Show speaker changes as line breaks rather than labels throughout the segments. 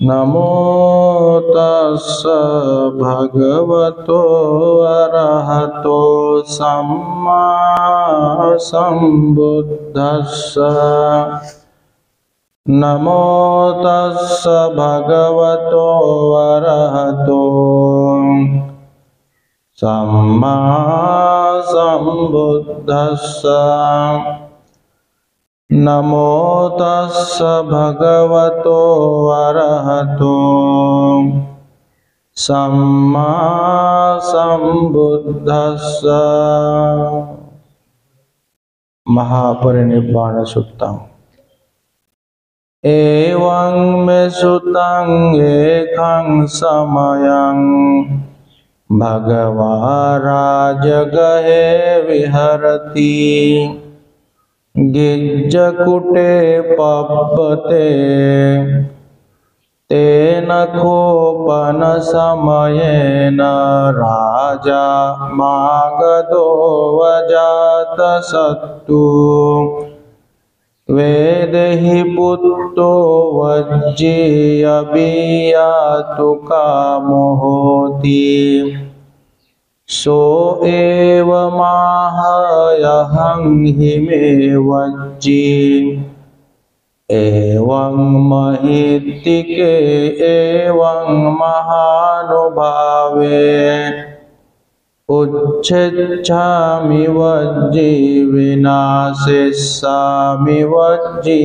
नमो तस्स भगवतो अरहतो सम्मा सम्बुद्धस्स। नमो तस्स भगवतो अरहतो सम्मा सम्बुद्धस्स। नमो तस्स भगवतो अरहतो सम्मा सम्बुद्धस्स। महापरिनिब्बाण सुत्तम्। एवं मे सुतं एकं समयं भगवा राजगहे विहरति। गिज्जकुटे पब्बते तेन कोपन समयेन राजा मागधो वजातसत्तु। वेदेहि पुत्रो वज्जीयबियातु कामो होति। सो एव माहयहं हि मे वज्जी। एवं महीतिके एवं महानुभावे उच्छिच्छामि वज्जी विनाशिष्यामि वज्जी।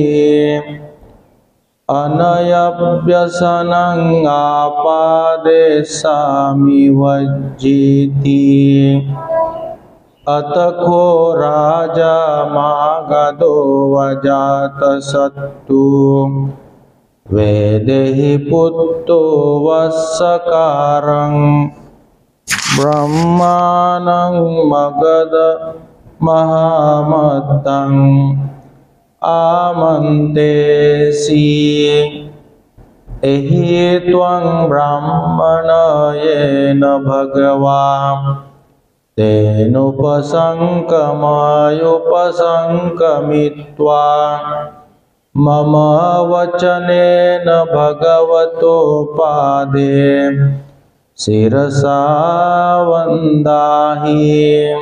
अनयव्यसनं आपादेशामि वज्जीति। अतको राजा मागधो वजातसत्तु। वेदेहि पुत्रो वत्सकारं ब्रह्माणं मगध महामतं आमन्तेसि। एहि त्वं ब्राह्मण येन भगवान् तेनुपसङ्कमयुपसङ्कमित्वा मम वचनेन भगवतो पादे शिरसा वन्दाहि।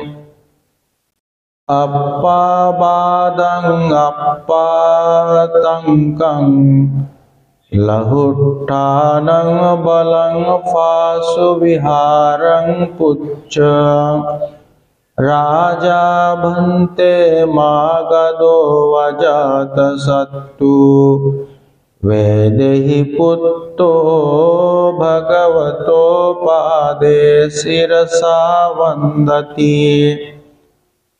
अप्पाबादं अप्पातङ्कं लहुट्ठानं बलं फासुविहारं पुच्छ। राजा भन्ते मागधो वजातसत्तु। वेदेहि पुत्रो भगवतो पादे शिरसा वन्दति।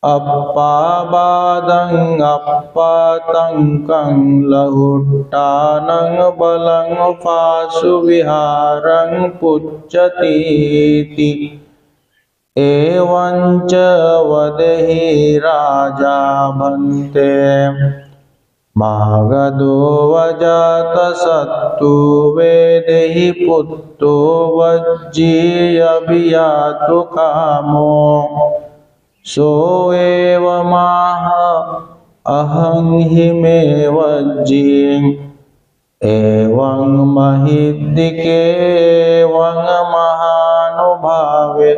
अप्पाबादं अप्पातङ्कं लहुट्ठानं बलं फासुविहारं पुच्छतीति। एवञ्च वदेहि राजा भन्ते मागधो वजातसत्तु। वेदेहि पुत्रो वज्जीयबियातु कामो। सो एव माह अहं हि मे वज्जी। एवं महीदिके एवं महानुभावे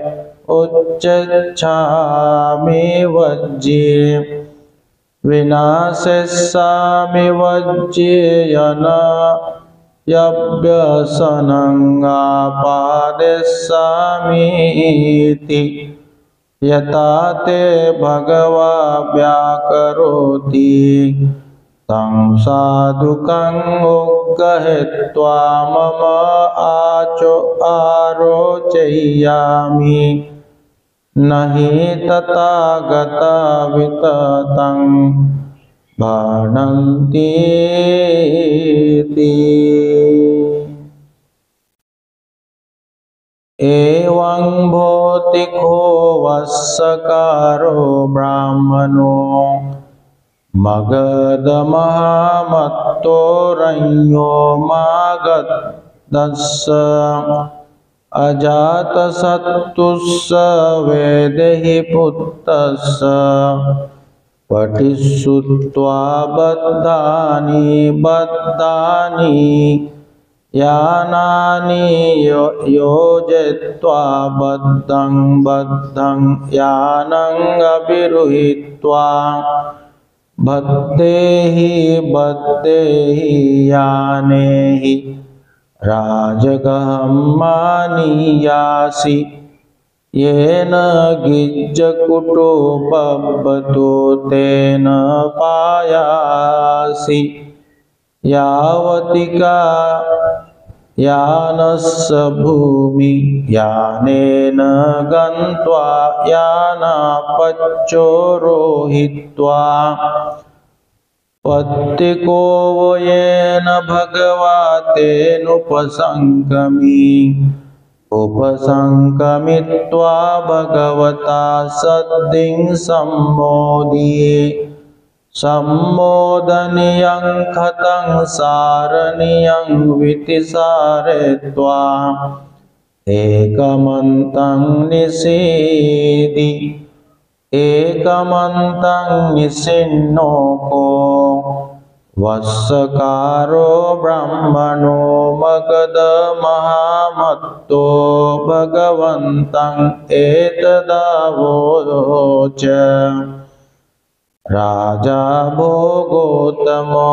उच्चच्छामि वज्जी। विनाशिष्यामि वज्जी अनयव्यसनं आपादिष्यामीति। यथा ते भगवा व्याकरोति तं साधुकं उद्गहित्वा मम आरोचयामि। नहि तथागता विततं भणन्तीति। एवं भौतिको वत्सकारो ब्राह्मणो मगधमहामत्तो रण्यो मागधस्य। अजातशत्रुस्य वेदेहि पुत्रस्य। पठिश्रुत्वा बद्धानि बद्धानि यानानि योजयित्वा बद्धं बद्धं यानं अभिरुहित्वा बद्धेहि बद्धेहि यानेहि राजगहमानीयासि येन गिज्जकुटो बद्धो तेन पायासि यावतिका यानस्य भूमि यानेन गन्त्वा यानापच्चो रोहित्वा पत्तिको येन भगवतेनुपसङ्गमी उपसङ्गमित्वा भगवता सद्दिं सम्मोदिये सम्मोदनीयं कथं सारणीयं वितिसारयित्वा एकमन्तं निषीदि एकमन्तं निषिन्नोको वस्सकारो ब्रह्मणो मगधमहामत्तो भगवन्तं एतदावोच राजा भोगोत्तमो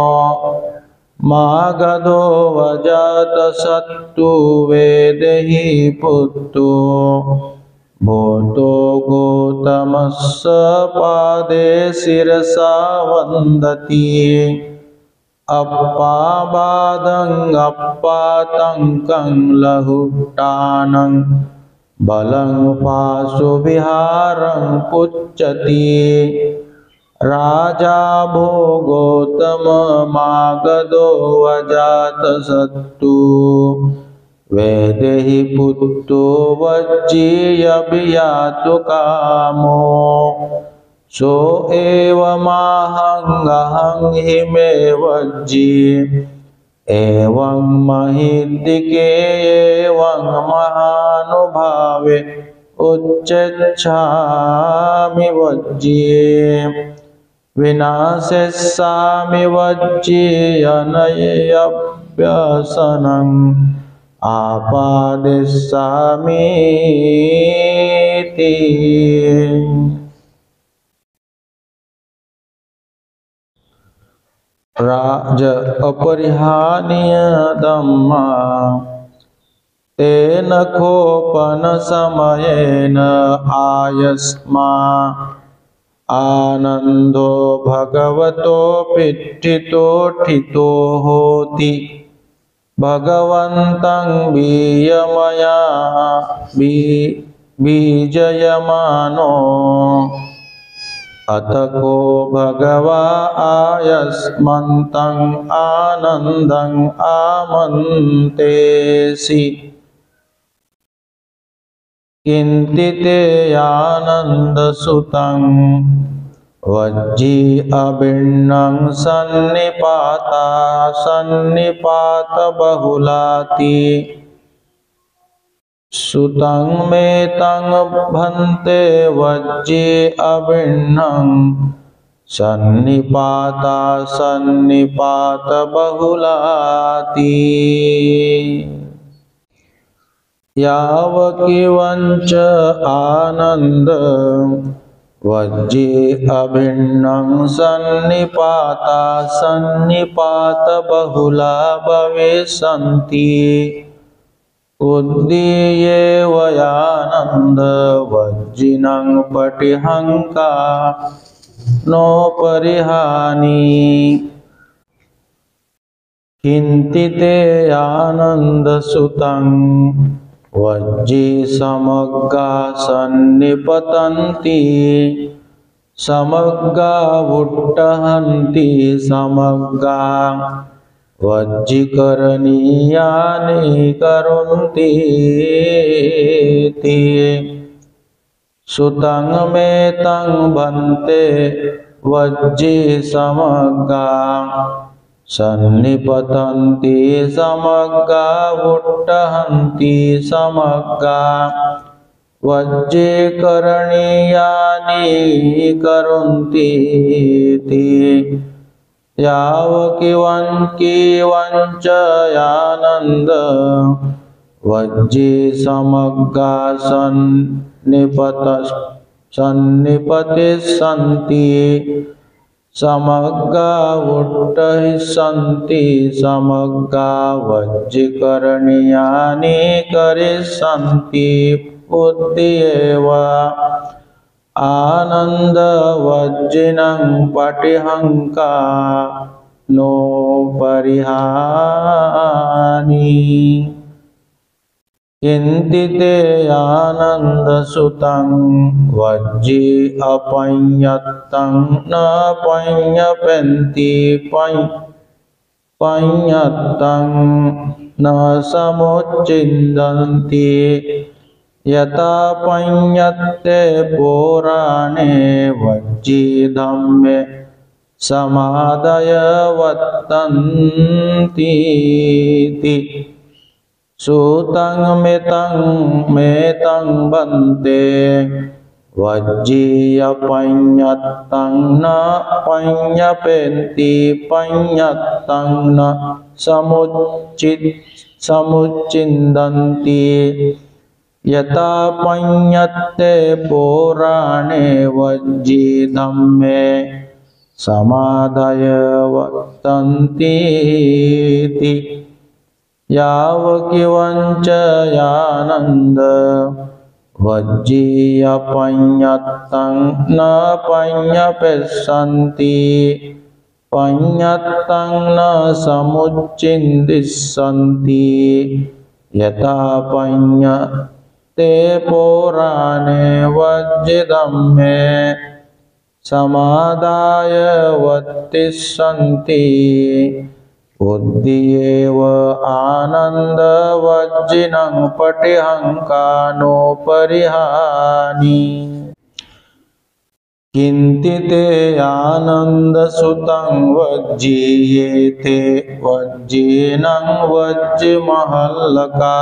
मागधो वजातसत्तु वेदेहि पुत्रो भूतो गौतमस्य पादे शिरसा वन्दति अप्पाबाधं अप्पातङ्कं लहुटानं बलं पाशुविहारं पुच्छति राजा भोगोत्तम मागधो अजातशत्रु वेदेहि पुत्रो वज्जीयभियातु कामो सो एवमाहं हि मे वज्जी एवं महिदिके एवं महानुभावे उच्चच्छामि वज्ये विनाशयिष्यामि वज्येयनय्यभ्यसनम् आपादिष्यामीति। राज अपरिहानीय धम्मा तेन कोपन समयेन आयस्मा आनंदो भगवतो पिठितो ठितो होति भगवन्तं बीयमया बीजयमानो अथ को भगवा आयस्मन्तं आनन्दं आमन्तेसि किन्तिते आनन्दसुतं वज्जी अभिन्नं सन्निपाता सन्निपात बहुलाति सुतं मे तं भन्ते वज्जी अभिन्नं सन्निपाता सन्निपात बहुलाति यावकिवञ्च आनन्द वज्जी अभिन्नं सन्निपाता सन्निपात बहुला भविष्यन्ति उद्दीये वयानन्द वज्जिनं पटिहंका नोपरिहानि किन्तिते आनन्दसुतं वज्जी समग्गा सन्निपतन्ति समग्गा वुट्टहन्ति समग्गा वज्जीकरणीयानि करोन्ति सुतं मे तं भन्ते वज्जी समग्गा सन्निपतन्ति समग्गा वुट्टहन्ति समग्गा वज्जीकरणीयानि करोन्ति यावकीवञ्च यानन्द वज्जी समग्गा सन्निपतिस्सन्ति समग्गा वुट्टहिस्सन्ति समग्गा वज्जीकरणीयानि करिष्यन्ति बुद्धियेव आनंद वज्जिनं पटिहंका नो परिहानि किन्ति ते आनंद सुतं वज्जी अपඤ्यतं न पඤ्यपेन्ति पඤ्यतं न समुच्चिन्दन्ति यथा पඤ्यते पुराणे वज्जी धम्मे समादय वत्तन्तीति सुतं मेतं बन्ते वज्जी अपඤ्यतं न पඤ्यपेन्ति पඤ्यतं न समुच्चिन्दन्ति यथा पඤ्यते पुराणे वज्जी धम्मे समादाय वत्तन्तीति यावकीवञ्च यानन्द वज्जी अपඤ्यतं न पඤ्यपेत्सन्ति पඤ्यतं न समुच्चिन्दिस्सन्ति यथा पඤ्यते पुराणे वज्जी धम्मे समादाय वत्तिस्सन्ति बुद्धियेव आनंद वज्जिनं पटिहंका नो परिहानि किन्ति ते आनंद सुतं वज्जीयेते वज्जिनं वज्जिमहल्लका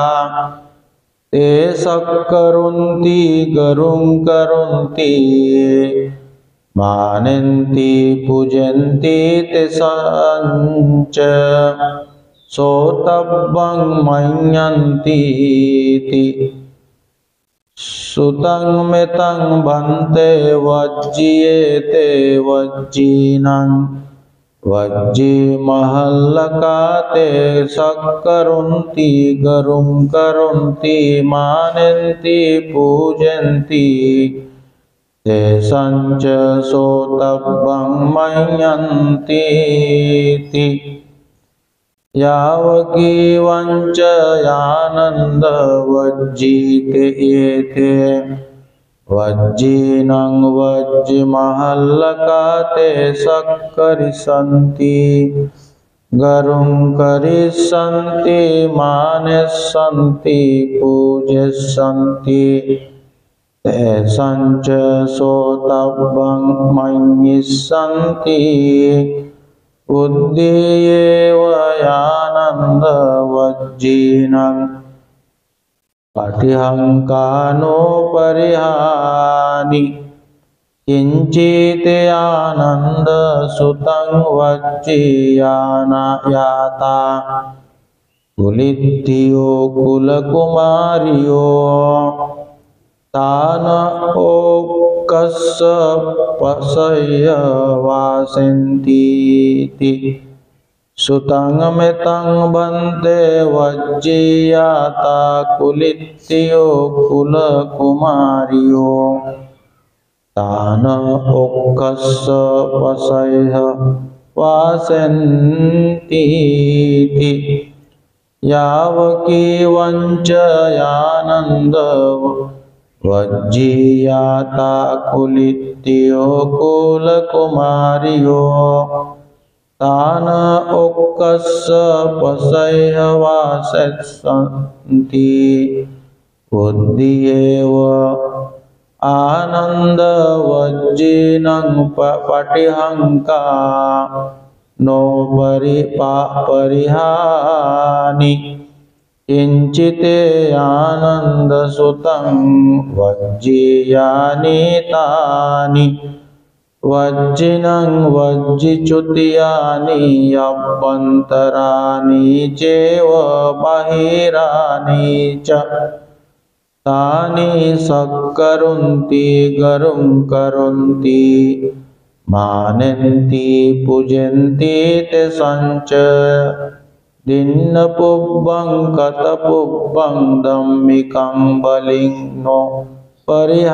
ते सक्करोन्ति गरुं करोन्ति मानन्ति पूजन्ति ते सञ्च सोतब्बं मन्यन्तीति सुतं मेतं भन्ते वज्जीयेते वज्जिनं वज्जी महल्लका ते सक्करोन्ति गरुं करोन्ति मानन्ति पूजन्ति ते सञ्च सोतब्बं मन्यन्तीति यावकीवञ्च यानन्द वज्जीते येते वज्जिनं वज्जिमहल्लका ते सक्करिष्यन्ति गरुं करिष्यन्ति मानिष्यन्ति पूजिष्यन्ति ते सञ्च सोतब्बं मन्यिष्यन्ति बुद्धियेव यानन्द वज्जिनं पटिहंका नो परिहानि किंचित् आनंद सुतं वज्जी याता कुलित्थियो कुलकुमारियो तान ओक्कस्स पसय्य वासन्तीति सुतं मेतं भन्ते वज्जी याता कुलित्थियो कुलकुमारियो तान ओक्कस्स पसय्य वासन्तीति यावकीवञ्च यानन्द वज्जी याता कुलित्थियो कुलकुमारियो तान ओक्कस्स पसय्य वासन्ति बुद्धियेव आनंद वज्जिनं पटिहंका नो परिहानि किंचिते आनंदसुतं वज्जीयानि तानि वज्जिनं वज्जिच्युतियानि अभ्यन्तराणि चैव बाहिराणि च तानि सक्करोन्ति गरुं करोन्ति मानन्ति पूजन्ति ते संच दिन्नपुब्बं कतपुब्बं दम्मिकं बलिनो परिहापेन्ति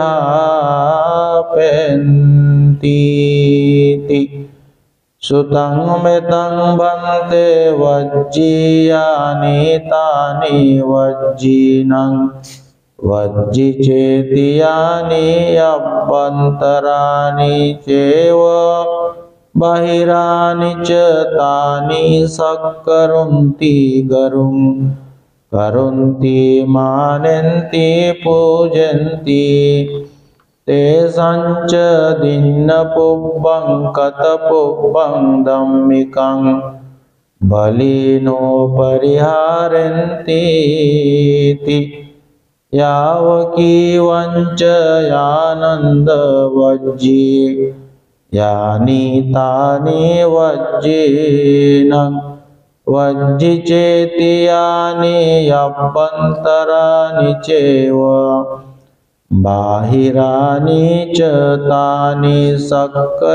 सुतं मेतं भन्ते वज्जीयानि तानि वज्जिनं वज्जिचेतियानि अभ्यन्तराणि चैव बाहिराणि च तानि सक्करोन्ति गरुं करोन्ति मानन्ति पूजन्ति तेषां च दिन्नपुब्बं कतपुब्बं दम्मिकं बलिनो परिहारन्ति यावकीवञ्च यानन्दवज्जी यानि तानि वज्जिनं वज्जिचेतियानि अभ्यन्तराणि चैव बाहिराणि च तानि सक्करिष्यन्ति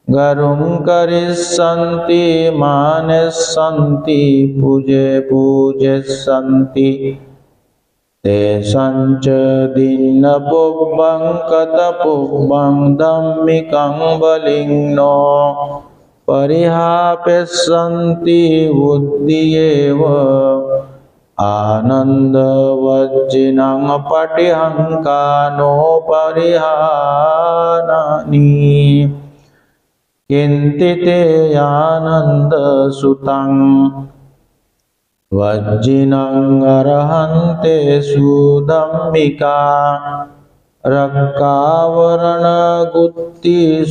गरुं करिष्यन्ति मानस्यन्ति पूजयिष्यन्ति तेषां च दिन्नपुब्बं कतपुब्बं दम्मिकं बलिनो परिहापेष्यन्ति बुद्धियेव आनन्दवज्जिनं पटिहङ्कानोपरिहानानि किन्तिते आनन्दसुतं वज्जिनं अर्हन्ते सुधम्मिका रक्कावरणगुत्ति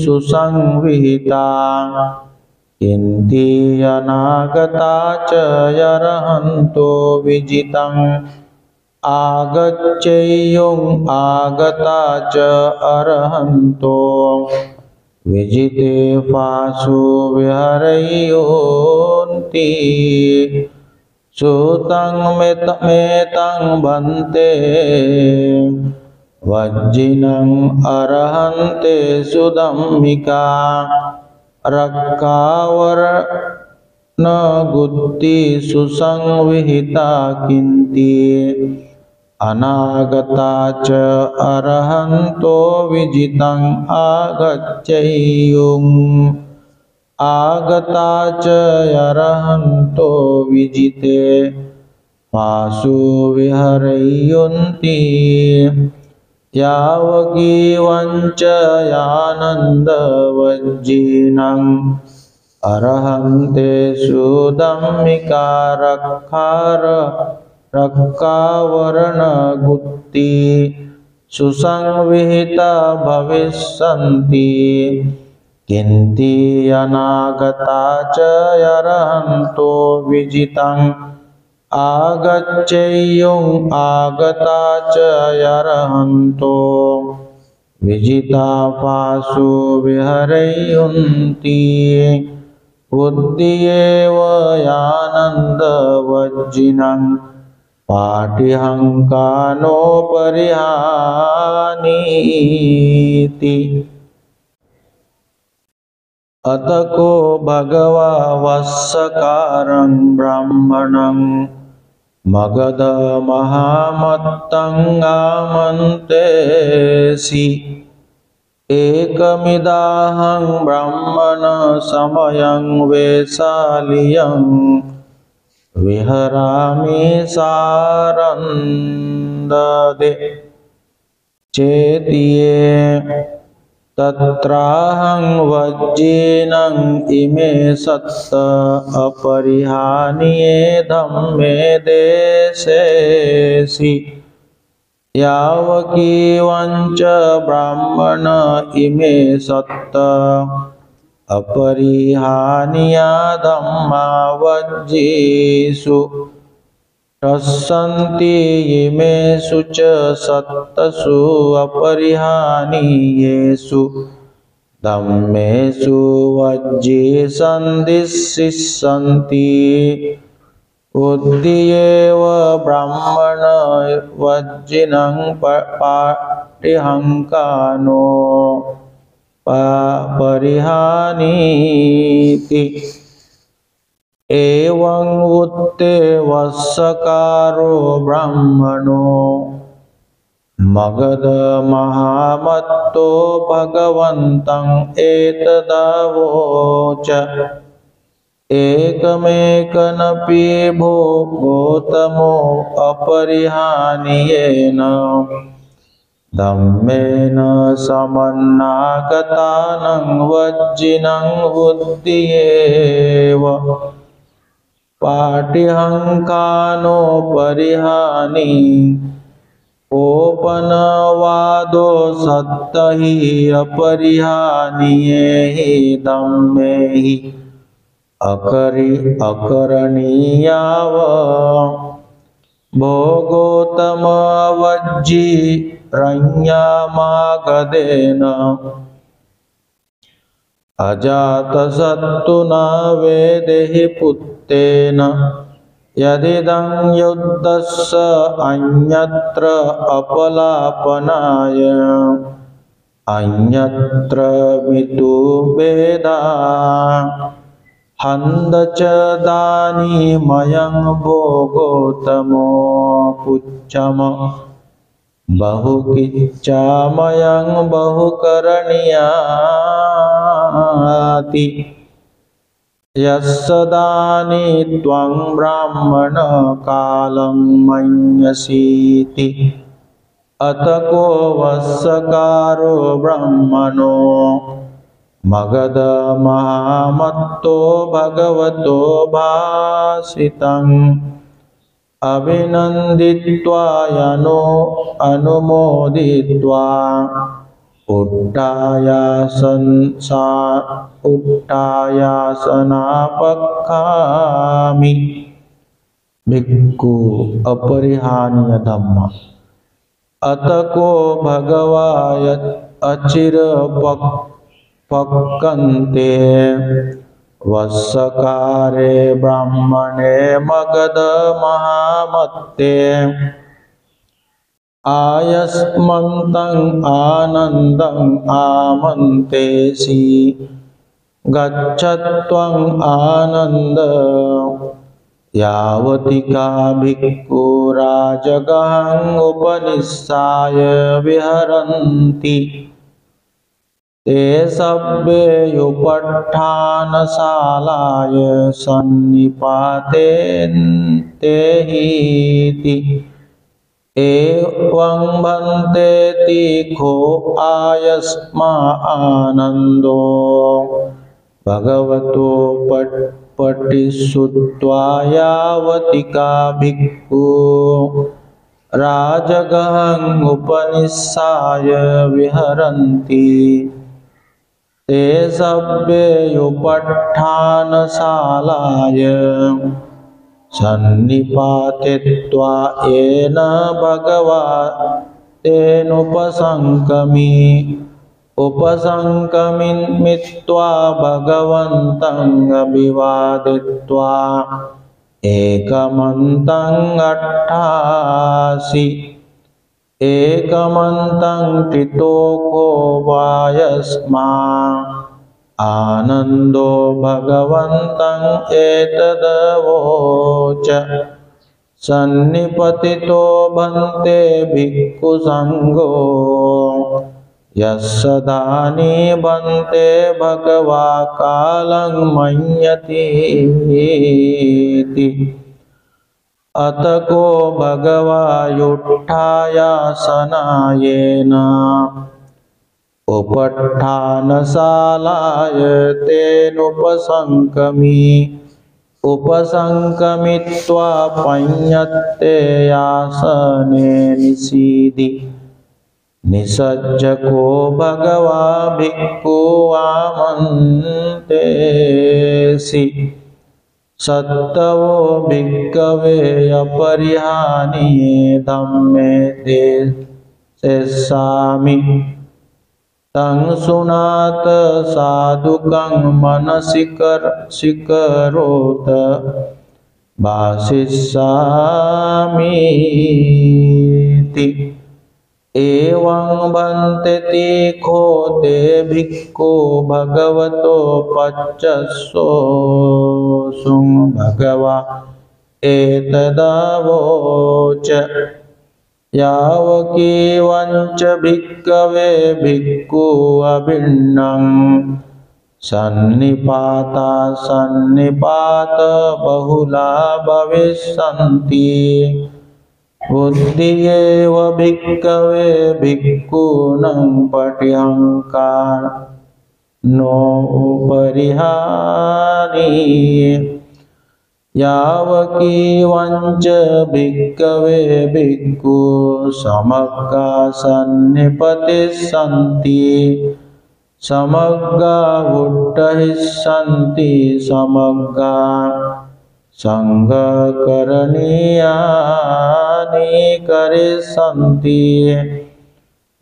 सुसंविहिता किन्ति अनागता च अर्हन्तो विजितं आगच्छेयुं आगता च अर्हन्तो विजिते फासु विहरयोन्ति सुतं मेतं भन्ते वज्जिनं अर्हन्ते सुधम्मिका रक्कावरणगुत्ति सुसंविहिता किन्ति अनागता च अर्हन्तो विजितं आगच्छेयुं आगता च अर्हन्तो विजिते फासु विहरन्ति यावकीवञ्च यानन्दवज्जिनं अर्हन्ते सुधम्मिका रक्कावरणगुत्ति सुसंविहिता भविष्यन्ति किन्ति अनागता च अर्हन्तो विजितं आगच्छेयुं आगता च अर्हन्तो विजिता फासु विहरन्ति बुद्धियेव आनन्दवज्जिनं पाटिहङ्कानोपरिहानीति अतको भगवा वस्सकारं ब्राह्मणं मगधमहामत्तं आमन्त्रेषि एकमिदाहं ब्राह्मण समयं वैशाल्यं विहरामि सारन्ददे चेतिये तत्राहं वज्जिनं इमे सत्त अपरिहानीये धम्मे देशेसि यावकीवञ्च ब्राह्मण इमे सत्त अपरिहानीया धम्मा वज्जेषु रसन्ति इमेषु च सत्तसु अपरिहानीयेषु धम्मेषु वज्जे सन्दिशिष्यन्ति उद्येव ब्राह्मण वज्जिनं पाटिहंकानो परिहानीति एवं उत्ते वस्सकारो ब्राह्मणो मगध महामत्तो भगवन्तं एतदवोच एकमेकनपि भो गौतमो अपरिहानीयेन धम्मेन समन्नागतानं वज्जिनं उद्येव पाटिहंकानो परिहानी ओपनवादो सत्त हि अपरिहानीये हि धम्मे हि अकरणीयाव भोगोतम वज्जी रण्यामागधेन अजातशत्रुना वेदेहि पुत्रेण यदिदं युद्धस्य अन्यत्र अपलापनाय अन्यत्र मितुभेदा हन्द च दानीमयं भोगोतमो पुच्छम बहुकिच्छामयं बहुकरणीयाति यस्य दानी त्वं ब्राह्मण कालं मन्यसीति अत को वस्सकारो ब्राह्मणो मगध महामत्तो भगवतो भासितम् अभिनन्दित्वा यनो अनुमोदित्वा उत्थायासनापक्खामि भिक्खु अपरिहानीय धम्म अत को भगवाय अचिर पक्कन्ते वस्सकारे ब्राह्मणे मगध महामत्ते आयस्मन्तं आनन्दं आमन्तेसि गच्छत्वं आनन्द यावतिका भिक्खु राजगहं उपनिषाय विहरन्ति ते सभ्ये उपट्ठानशालाय सन्निपातेन्ते हीति एवं भन्तेति खो आयस्मा आनन्दो भगवतो पठिश्रुत्वा यावतिका भिक्खु राजगहं उपनिषाय विहरन्ति ते सभ्ये उपट्ठानशालाय सन्निपातित्वा येन उपसंकमित्वा भगवन्तं अभिवादित्वा एकमन्तं अट्ठासि एकमन्तं कृतोको वायस्मा आनन्दो भगवन्तं एतदवोच सन्निपतितो भन्ते भिक्खु संघो यस्य दानी भन्ते भगवा कालं मन्यतीति अत को भगवायुत्थायासनायेन उपट्ठानशालाय निसज्जको भगवा भिक्खु आमन्तेसि सत्तवो भिक्खवे अपरिहानिये धम्मे देशेस्सामि तं सुनात साधुकं मनसिकरोत भासिष्यामीति एवं भन्ते तीखो ते भिक्खु भगवतो पच्चसोऽसुं भगवा एतदवोच यावकीवञ्च भिक्खवे भिक्खु अभिन्नं सन्निपाता सन्निपात बहुला भविष्यन्ति बुद्धियेव भिक्खवे भिक्खूनं पट्यहंकार नोपरिहानि यावकीवञ्च भिक्खवे भिक्खु समग्गा सन्निपतिस्सन्ति समग्गा उड्डयिष्यन्ति समग्गा संघकरणीयानि करिष्यन्ति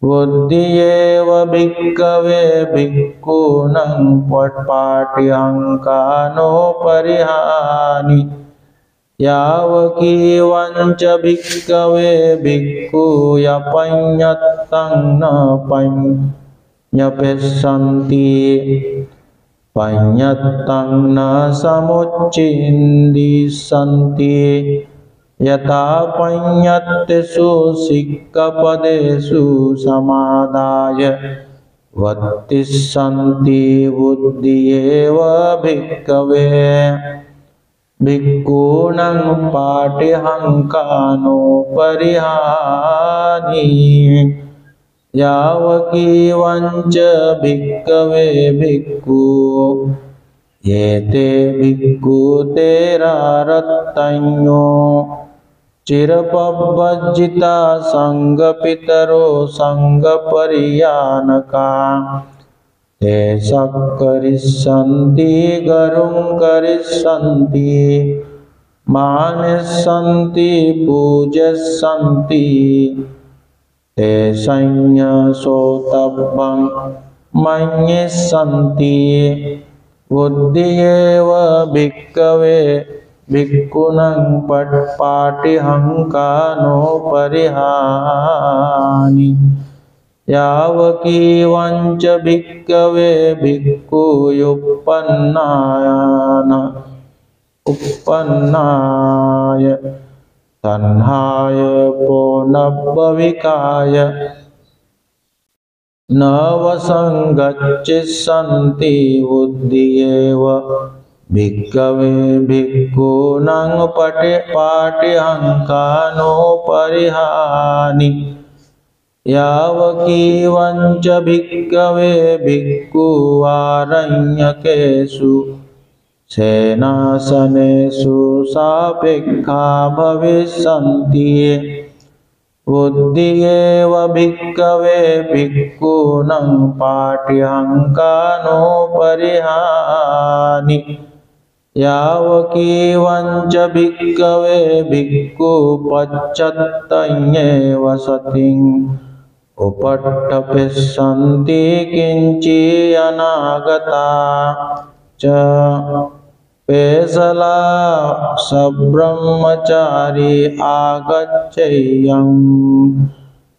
बुद्धियेव भिक्खवे भिक्खूनं पट्यहंकानोपरिहानि यावकीवञ्च भिक्खवे भिक्खु यपඤ्यत्तं न पඤ्यपेष्यन्ति पඤ्यत्तं न समुच्चिन्दिष्यन्ति यथा पඤ्यत्तेषु सिक्खपदेषु समादाय वत्तिष्ठन्ति बुद्धियेव भिक्खवे भिक्खूनं पाट्यहंकानोपरिहानि यावकीवञ्च भिक्खवे भिक्खु येते भिक्खु तेरारत्तन्यो चिरपभज्जिता संगपितरो संगपर्यानका ते सक्करिष्यन्ति गरुं करिष्यन्ति मानिष्यन्ति पूजयन्ति ते संन्यसोतव्यं मन्येष्यन्ति बुद्धियेव भिक्खवे भिक्खूनं पट्यहंकानोपरिहानि यावकीवञ्च भिक्खवे भिक्खु उपन्नाय तन्हाय पौनभविकाय न वसंगच्छन्ति बुद्धियेव भिक्खवे भिक्खूनं पाट्यहंकानोपरिहानि यावकीवञ्च भिक्खवे भिक्खु आरण्यकेषु सेनासनेषु सापेक्षा भविष्यन्ति बुद्धियेव भिक्खवे भिक्खूनं पाट्यहंकानोपरिहानि यावकीवञ्च भिक्खवे भिक्खु पश्चात्तये वसतिम् उपट्टपेष्यन्ति किञ्चिदनागता च पेशला सब्रह्मचारी आगच्छेयम्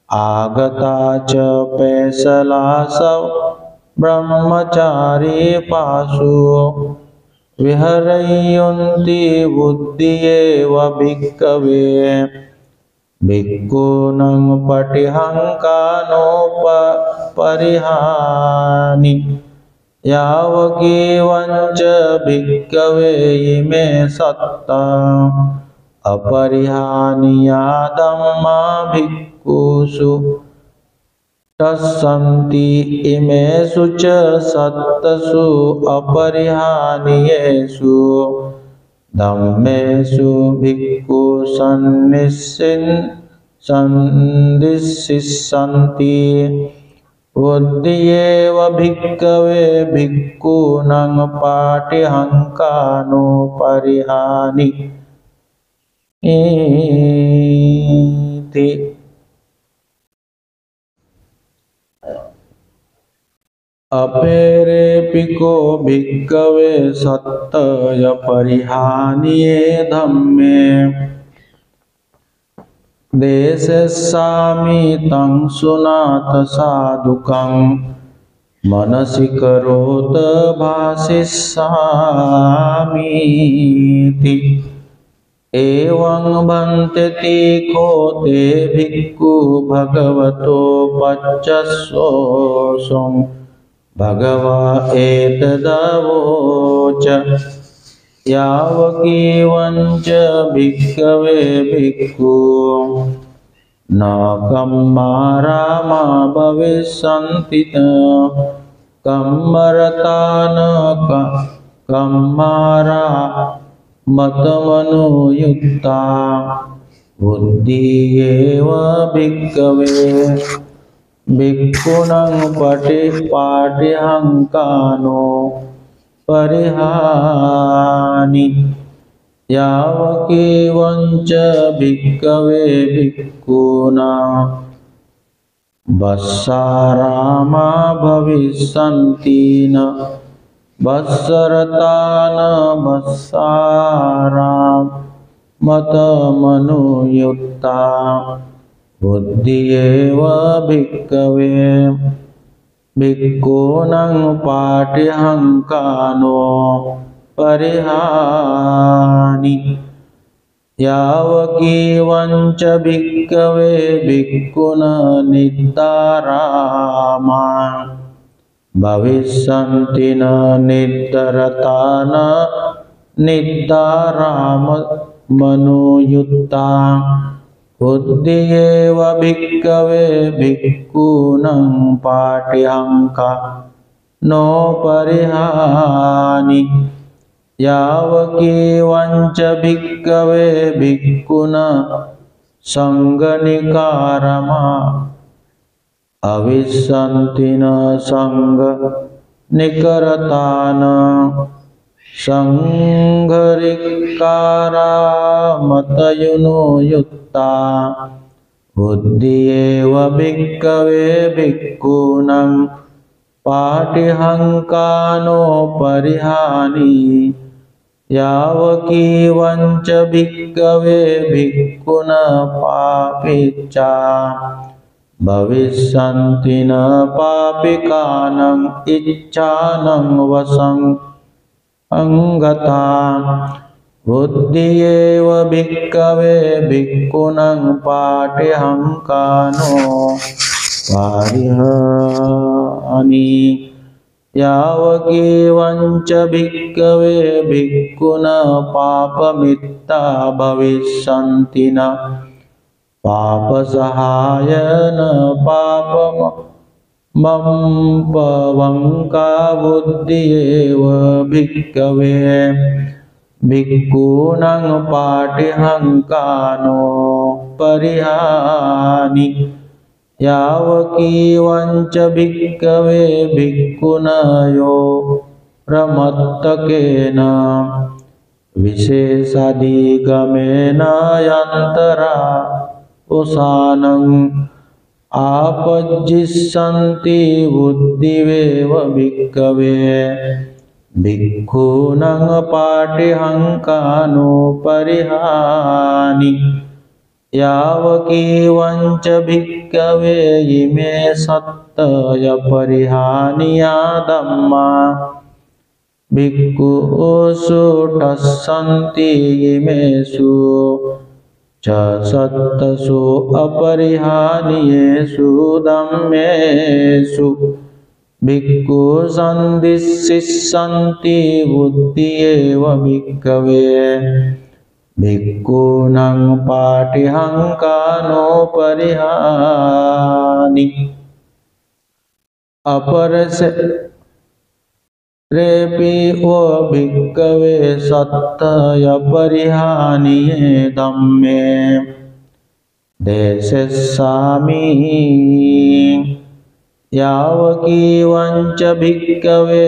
आगता च पेशला सब्रह्मचारी पाशु विहरन्ति बुद्धियेव भिक्खवे भिक्खूनं पट्यहंकानोपरिहानि यावकीवञ्च भिक्खवे इमे सत्ता अपरिहानीया धम्मा भिक्खुषु तस्सन्ति इमेषु च सत्तसु अपरिहानीयेषु धम्मेषु भिक्खु सन्निष्ठिन् सन्दिशिष्यन्ति बुद्धियेव भिक्खवे भिक्खूनां पाटिहङ्कानो परिहानि इति। अपेरेपिको भिक्खवे सत्तय परिहानिये धम्मे देशस्यामि तं सुनाथ साधुकं मनसि करोत भासिष्यामीति। एवं भन्ते को ते भिक्खु भगवतो पच्चस्वोऽसं भगवा एतदवोच। यावकीवञ्च भिक्खवे भिक्खु न कम्मारामा भविष्यन्ति कम्मरता न कम्मारा मतमनुयुक्ता बुद्धियेव भिक्खवे भिक्खूनां पाटिहङ्कानो परिहानि। यावकीवञ्च भिक्खवे भिक्खूनां वत्सरामा भविष्यन्ति न वत्सरता न वत्सरा मतमनुयुक्ता बुद्धियेव भिक्खवे भिक्खूनां पाटिहङ्कानो परिहानि। यावकीवञ्च भिक्खवे भिक्खुन निद्दारामा भविष्यन्ति न निद्दरता न निद्दारामनुयुक्ता बुद्धियेव भिक्खवे भिक्खूनां पाटिहङ्कानो परिहानि। यावकीवञ्च भिक्खवे भिक्खुन सङ्गनिकारमा अविशन्ति न सङ्गनिकरता न सङ्घरिकारामतयुनुयुक्ता बुद्धियेव भिक्खवे भिक्खूनां पाटिहङ्कानो परिहानि। यावकीवञ्च भिक्खवे भिक्खुन पापिच्चा भविष्यन्ति न पापिकानां इच्छानां वशं अंगता बुद्धियेव भिक्खवे भिक्खूनां पाटिहङ्कानो परिहानि। यावकीवञ्च भिक्खवे भिक्खुन पापमित्ता भविष्यन्ति न पापसहाय न पापमपवङ्का बुद्धियेव भिक्खवे भिक्खूनां पाटिहङ्कानो परिहानि। यावकीवञ्च भिक्खवे भिक्खुन यो प्रमत्तकेन विशेषाधिगमेन यन्तरा उसानं आपज्जिष्यन्ति बुद्धिरेव भिक्खवे भिक्खूनां पाटिहङ्कानो परिहानि। यावकीवञ्च भिक्खवे इमे सत्तय परिहानिया धम्मा भिक्खुषु ठस्सन्ति इमेषु च सत्तसु अपरिहानियेषु धम्मेषु भिक्खु सन्दिशिष्यन्ति बुद्धियेव भिक्खवे भिक्खूनां पाटिहङ्कानो परिहानि। अपरसेऽपि वो भिक्खवे सत्तय परिहानिये धम्मे देशस्सामि यावकीवञ्च भिक्खवे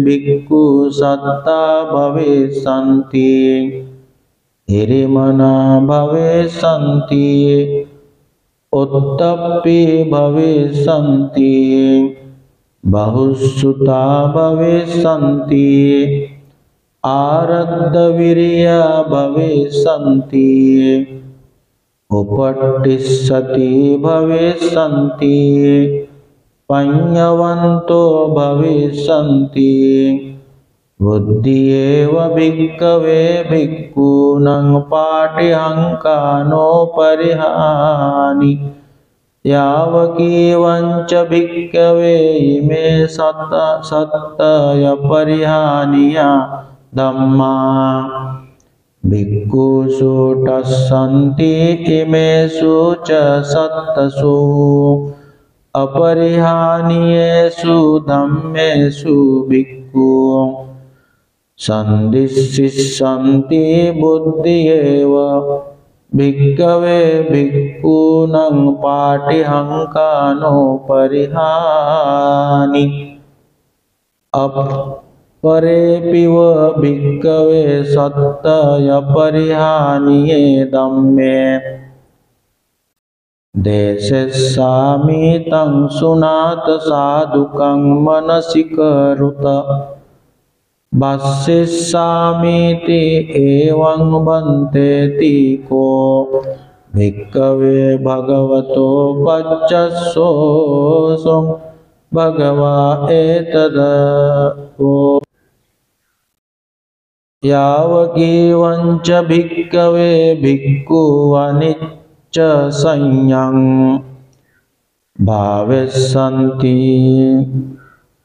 भिक्खु सत्ता भविष्यन्ति हिरिमना भविष्यन्ति उत्तप्पि भविष्यन्ति बहुश्रुता भविष्यन्ति आरब्धवीर्या भविष्यन्ति उपटिष्यति भविष्यन्ति पञ्चवन्तो भविष्यन्ति बुद्धियेव भिक्खवे भिक्खूनां पाठ्यहङ्कानो परिहानि यावकीवञ्च भिक्खवे इमे सत्तय परिहानिया धम्मा भिक्खुषु टस्सन्ति इमेषु च सत्तसु अपरिहानियेषु धम्मेषु भिक्खु सन्दिशिष्यन्ति बुद्धियेव भिक्खवे भिक्खूनां पाठ्यहङ्कानो परिहानि अपरेऽपिव भिक्खवे सत्तय परिहानिये धम्मे देशस्सामि तं सुनात साधुकं मनसि करुत भाष्यिष्यामीति एवं बन्तेति को भिक्खवे भगवतो वचस्सोऽसुं भगवा एतदो यावकीवञ्च भिक्खवे भिक्खु अनिच्च संयं भावेस्सन्ति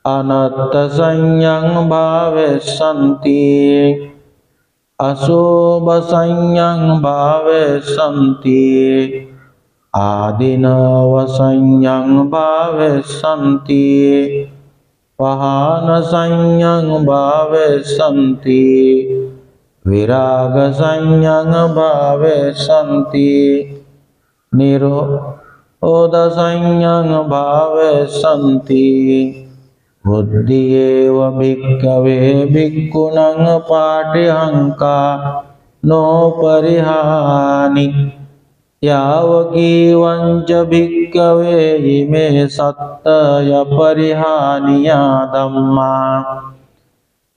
अनत्तसंयं भावेस्सन्ति अशुभसंयं भावेस्सन्ति आदिनवसंयं भावेस्सन्ति पहानसंयं भावेस्सन्ति विरागसंयं भावेस्सन्ति निरोधसंयं भावेस्सन्ति बुद्धियेव भिक्खवे भिक्खूनां पाठ्यहङ्कानो परिहानि यावकीवञ्च भिक्खवे इमे सत्तय परिहानिया धम्मा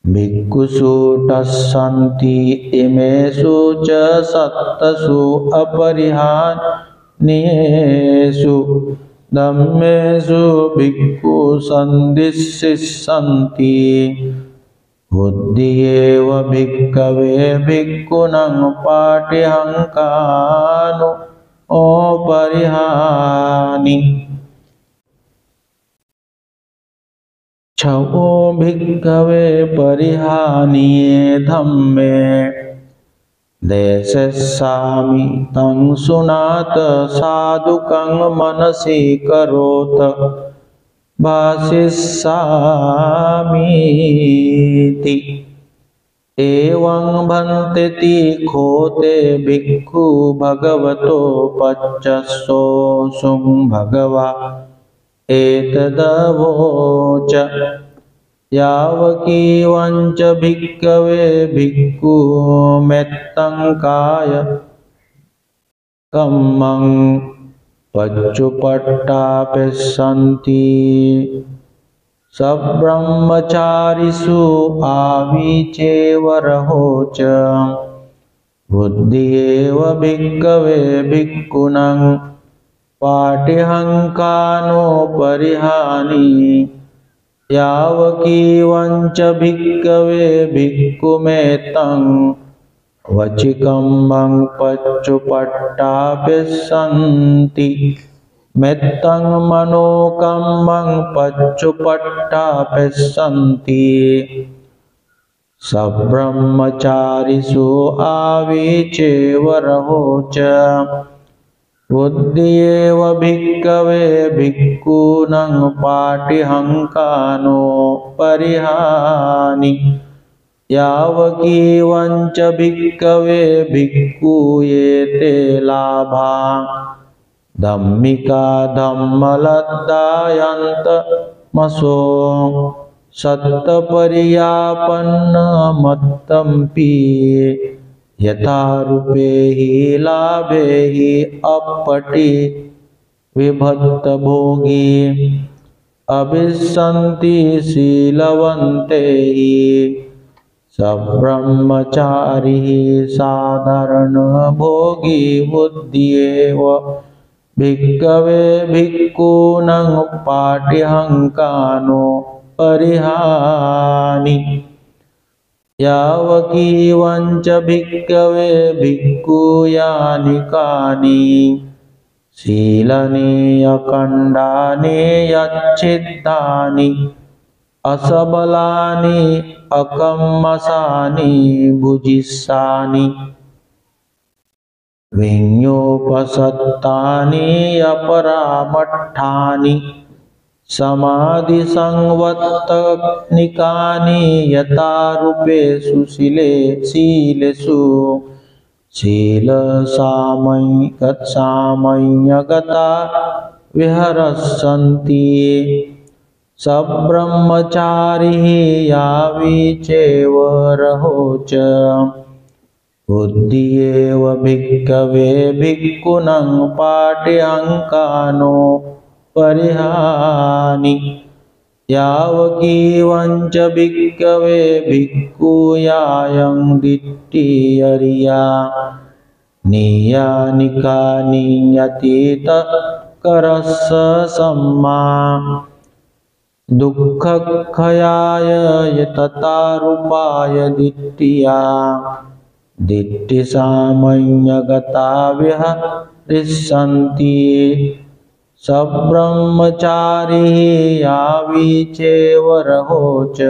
भिक्खुषु टस्सन्ति इमेषु च सत्तसु अपरिहानियेषु धम्मेषु भिक्खु सन्दिशिष्यन्ति बुद्धियेव भिक्खवे भिक्खूनां पाठ्यहङ्कानो परिहानि क्षवो भिक्खवे परिहानिये धम्मे देशस्सामि तं सुनात साधुकं मनसि करोत भाषिष्यामीति एवं बन्तेति खोते भिक्खु भगवतो वचस्सोऽसुं भगवा एतदवोच यावकीवञ्च भिक्खवे भिक्खु मेत्तं काय कम्मं पच्चुपट्टापेस्सन्ति सब्रह्मचारिषु आविचेवरहो च बुद्धियेव भिक्खवे भिक्खूनां पाठ्यहङ्कानो परिहानि यावकीवञ्च भिक्खवे भिक्खुमेत्तं वचिकम्मं पच्चुपट्टापेस्सन्ति मेत्तं मनोकम्मं पच्चुपट्टापेस्सन्ति सब्रह्मचारिषु आविचेवरहो च बुद्धियेव भिक्खवे भिक्खूनां पाठ्यहङ्कानो परिहानि यावकीवञ्च भिक्खवे भिक्खूयेते लाभा धम्मिका धम्मलद्दायन्तमसो सत्तपर्यापन्नमत्तम्पि यथा रूपे हि लाभे हि अपटि विभक्त भोगी अभिसन्ति शीलवन्ते हि सब्रह्मचारी साधारण भोगी बुद्धिएव भिक्खवे भिक्खूनं पाटिहंकानो परिहानि यावकीवञ्च भिक्खवे भिक्खूयानि कानि शीलनीयखण्डानि यच्छिद्धानि असबलानि अकम्मसानि भुजिष्यानि विඤ्ञोपसत्तानि अपरामट्ठानि समाधिसंवत्तनिकानि यथा रूपेषु शीलेषु शीलसामय्यगता विहरन्ति सब्रह्मचारी यावीचेव रहोच बुद्धिएव भिक्खवे भिक्खूनं पाटिहंकानो परिहानि यावकीवञ्च भिक्खवे भिक्खूयायं दिट्ठियरिया नियतितकरस्स सम्मा दुःखक्षयाय तथा रूपाय दिट्ठिया दिट्ठिसामय्यगता विहरिष्यन्ति सब्रह्मचारी यावीचेव रहोच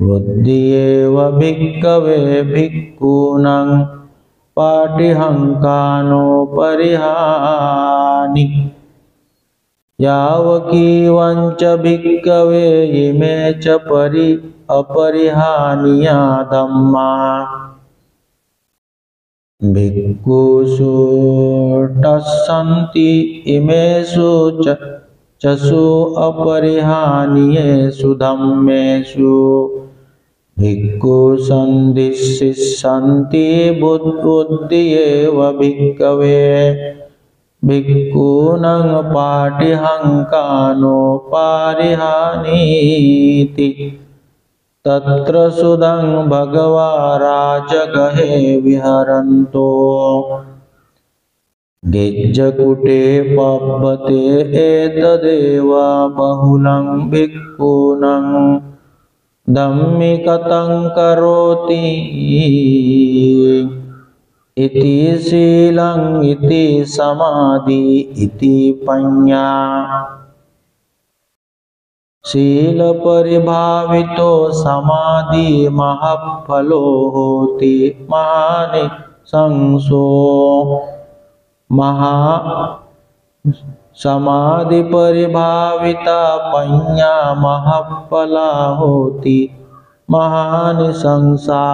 बुद्धिएव भिक्खवे भिक्खूनं पाटिहंकानो परिहानि यावकीवञ्च भिक्खवे इमे च अपरिहानीया धम्मा भिक्खुषु टस्सन्ति इमेषु चसु अपरिहानीयेषु धम्मेषु भिक्खु सन्धिष्ठन्ति बुद्धिएव भिक्खवे भिक्खूनं पाटिहंकानो परिहानीति तत्र सुदं भगवा राजगहे विहरन्तो गिज्जकुटे पब्बते एतदेव बहुलं भिक्खूनं धम्मिकतं करोति इति शीलं इति समाधि इति पඤ्ඤा शील परिभावितो समाधि महफलो होति महानिशंसो महा समाधि परिभाविता पඤ्ञा महफला होति महानिशंसा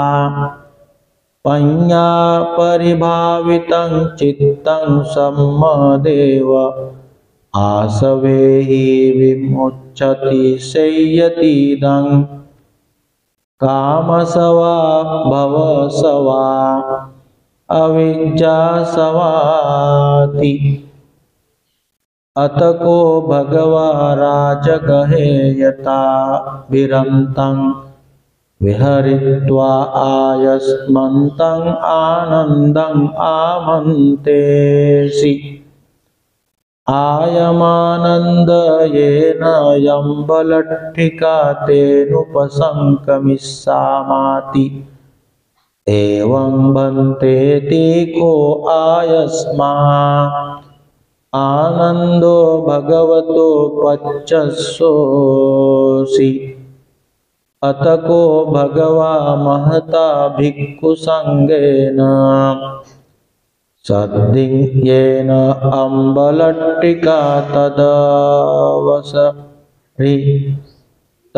पඤ्ञा परिभावितं चित्तं सम्मदेव आसवे हि विमुच्यति संयतीदं कामसवा भवसवा अविद्यासवाति अतको भगवा राजगहे यथा विरन्तं विहरित्वा आयस्मन्तं आनन्दं आमन्तेसि आयमानंद येन यम्बलट्ठिका तेनुपसंकमिष्यामाति एवं भन्तेति को आयस्मा आनंदो भगवतो पच्चसोऽसि अतको भगवा महता भिक्खु संगेन सद्दिङ्येन अम्बलट्टिका तदवसरि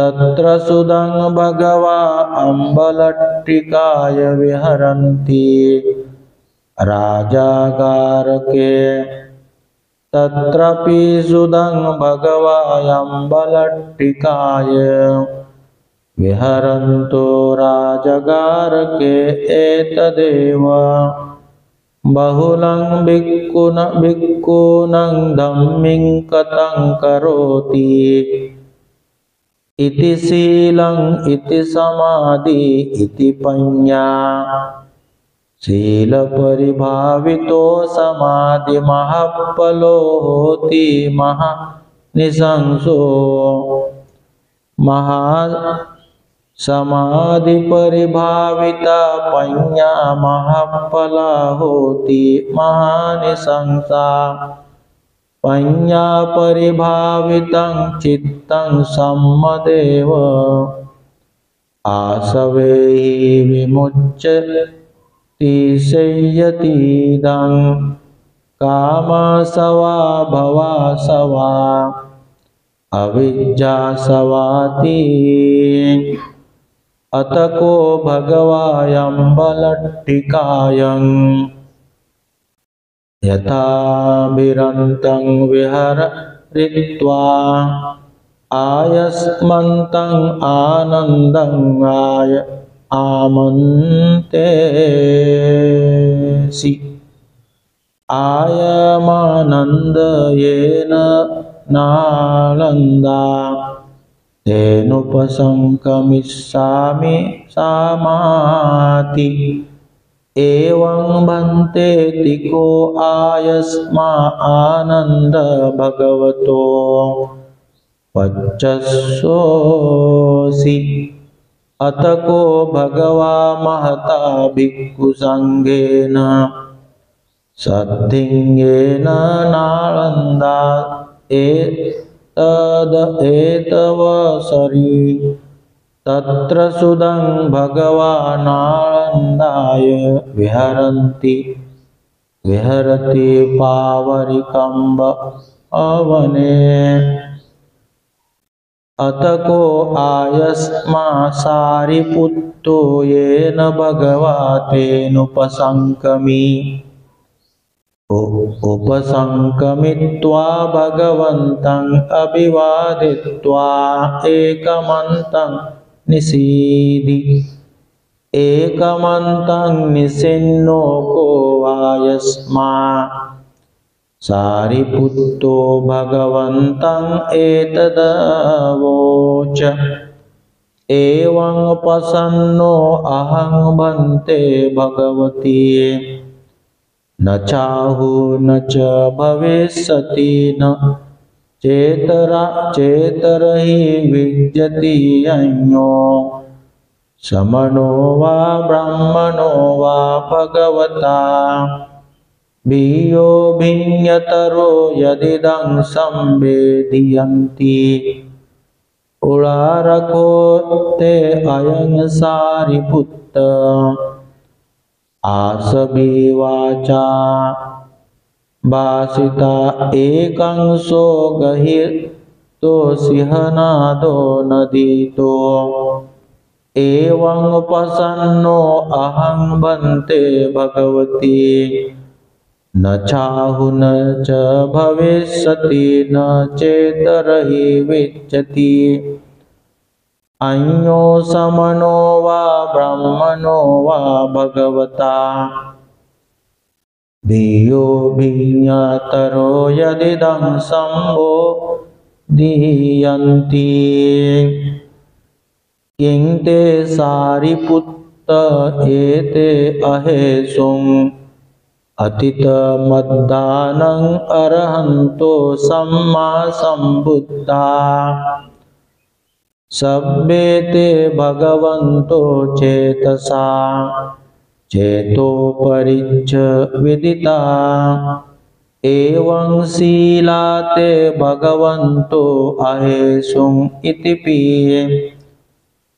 तत्र सुदं भगवा अम्बलट्टिकाय विहरन्ति राजागारके तत्रापि सुदं भगवा अम्बलट्टिकाय विहरन्तो राजगारके एतदेव बहुलं भिक्खूनं धम्मिं कथं करोति इति शीलं इति समाधि इति पञ्ञा शीलपरिभावितो समाधिमहफ़लो होति महानिशंसो समाधिपरिभाविता पञ्ञा महफ़ला होति महानिशंसा पञ्ञा परिभावितं चित्तं सम्मदेव आसवेहि विमुच्यति संयतीदं कामसवा भवसवा अविद्यासवाति अतको भगवायम्बलट्टिकायं यथाभिरन्तं विहरित्वा आयस्मन्तं आनन्दं आमन्तेसि आयमानन्द येन नालन्दा तेनुपसंकमिष्यामि सामाति एवं भन्तेति को आयस्मा आनन्द भगवतो वचस्सोऽसि अतको भगवा महता भिक्खुसङ्घेन सद्धिङ्गेन नालन्दा एतवसरी तत्र सुदं भगवानानन्दाय विहरति पावरिकम्ब अवने अतको आयस्मा सारिपुत्तो येन भगवा तेनुपसंकमी उपसंकमित्वा भगवन्तं अभिवादित्वा एकमन्तं निषीदि एकमन्तं निषिन्नो को आयस्मा सारिपुत्तो भगवन्तं एतदवोच एवं प्रसन्नो अहं भन्ते भगवती न चाहु न च भविष्यति न चेतरहि विद्यति अन्यो समनो वा ब्रह्मणो वा भगवता भियो भिन्यतरो यदिदं संवेदयन्ति उदारको ते अयं सारिपुत्त आसभिवाचा भासिता एकांशो गहितो सिंहनादो नदीतो एवं प्रसन्नो अहं भन्ते भगवती न चाहु न च भविष्यति न चेतरहि विच्यति अन्यो समनो वा ब्रह्मणो वा भगवता भियो भिन्नतरो यदिदं संबोधयन्ति किं ते सारिपुत्त एते अहेसुं अतितमद्दानं अरहन्तो सम्मा सम्बुद्धा सब्बे ते भगवन्तो चेतसा चेतो परिच्छ विदिता एवं शीला ते भगवन्तो अहेसुं इति पीये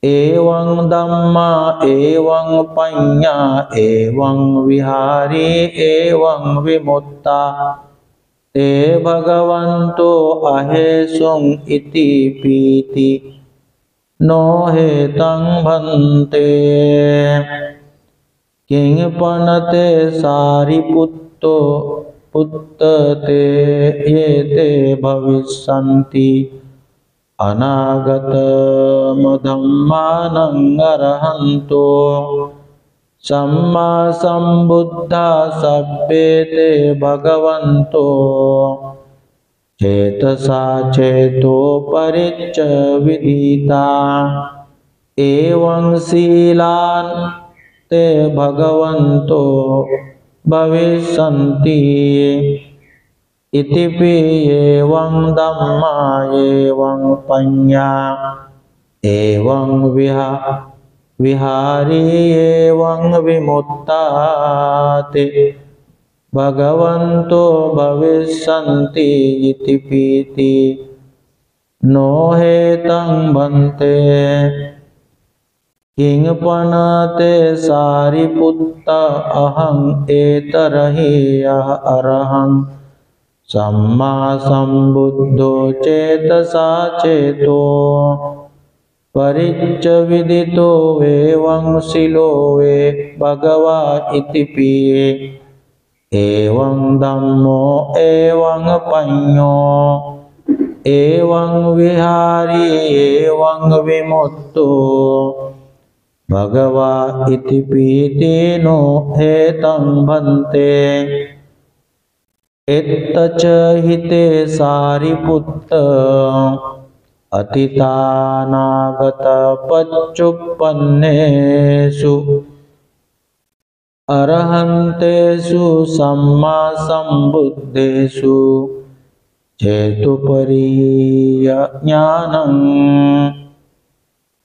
एवं धम्मा एवं पञ्ञा एवं विहारी एवं विमुक्ता ते भगवन्तो अहेसुं इति पीति नो हेतं भन्ते। किं पनते सारिपुत्तो पुत्तते ये ते भविष्यन्ति अनागतमधम्मानं अरहन्तो सम्मा सम्बुद्धा सभ्ये ते भगवन्तो चेतसा चेतो परिच्च विदिता एवं शीलान् ते भगवन्तो भविष्यन्ति इतिपि एवं धम्मा एवं पඤ्ඤा एवं विहारी एवं विमुक्ता ते भगवन्तो भविष्यन्ति इति पीति नो हेतं भन्ते। किं पनते सारिपुत्त अहं एतरहि अरहं सम्मा सम्बुद्धो चेतसा चेतो परिच्च विदितो एवं शीलो वे भगवा इति पीये एवं धम्मो एवं पඤ्ඤो एवं विहारी एवं विमुक्तो भगवा इति पीति नो हेतं भन्ते। एतच्च हिते सारिपुत्त अतीतानागत पच्चुपन्नेषु अरहन्तेषु सम्मा सम्बुद्धेषु चेतुपरिज्ञानं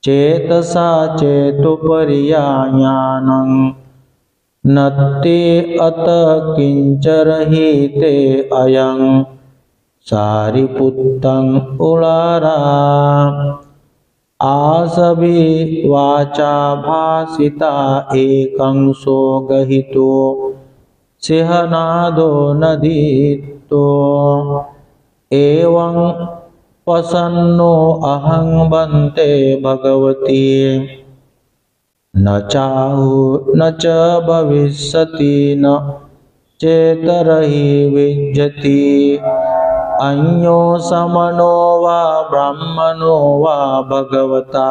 चेतसा चेतुपरिज्ञानं नत्ति अत किंचरहिते अयं सारिपुत्तं उलारा आसभि वाचा भासिता एकंसो गहितो सिंहनादो नदीतो एवं पसन्नो अहं भन्ते भगवती न चाहु न च भविष्यति न चेतरहि विज्जति अन्यो समनो वा ब्राह्मणो वा भगवता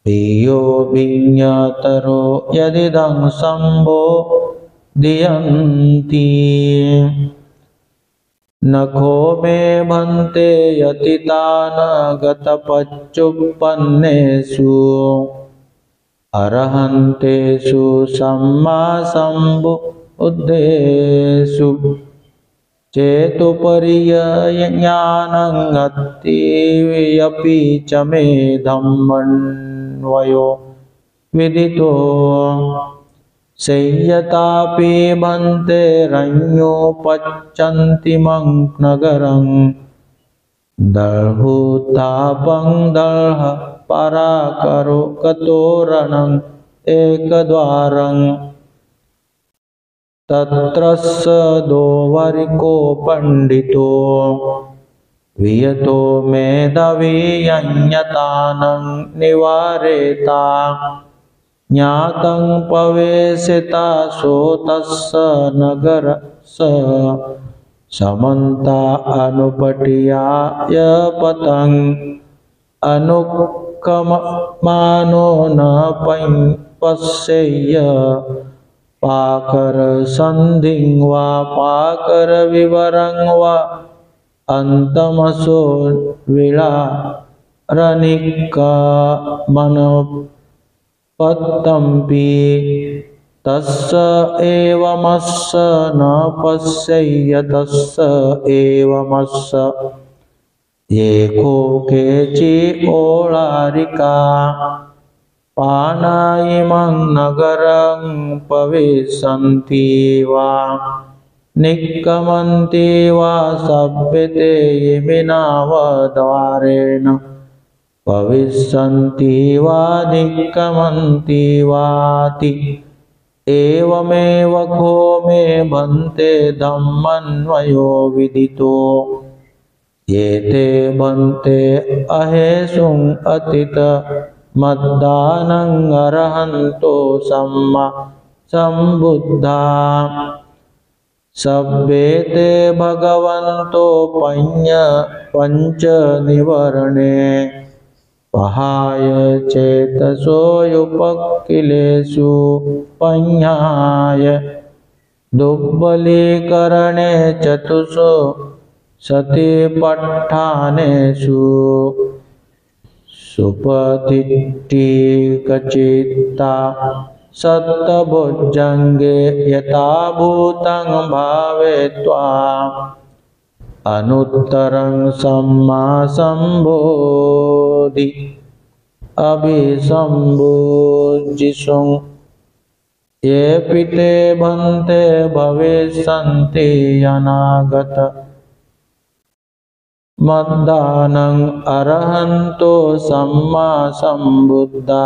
प्रियो भिन्नतरो यदिदं सम्बोधयन्ति नखो मे भन्ते यतितानगतपच्चुपन्नेषु अरहन्तेषु सम्मा सम्बुद्धेषु चेतुपरिज्ञानं अत्तियपि च मे धम्मन्वयो विदितो संयतापि भन्ते रण्योपच्चन्तिमं नगरं दर्हुतापं दर्ह पराकरो कतोरणं एकद्वारं तत्रस्य दोवरिको पंडितो वियतो मेधावी अन्यतानं निवारेता ज्ञातं पवेशिता सोतस्य नगरस्य समन्ता अनुपटियाय पतं अनुक्कमानो न पश्येय पाकर संधिं वा पाकर विवरं वा अंतमसो विलारनिक्कमनपत्तम्पि तस्य एवमस्य न पश्येय तस्य एवमस्य एको केचि ओलारिका पानायिमं नगरं पविशन्ति वा निक्कमन्ति वा सभ्यते यमिनावद्वारेण पविशन्ति वा निक्कमन्ति वाति एवमेव खो मे भन्ते धम्मन्वयो विदितो ये ते भन्ते अहेसुं अतित मद्दानं अरहन्तो सम्मा सम्बुद्धा सब्बे ते भगवन्तो पंच निवर्णे पहाय चेतसो युपक्किलेषु पंहाय दुर्बलीकरणे चतुषु सतिपट्ठानेषु सुपतिट्ठिकचित्ता सत्तभुजङ्गे यथा भूतं भावयित्वा अनुत्तरं सम्मा सम्बोधि अभिसम्बुजिषुं येऽपि ते भन्ते भविष्यन्ति अनागत मद्दानं अरहन्तो सम्मा सम्बुद्धा।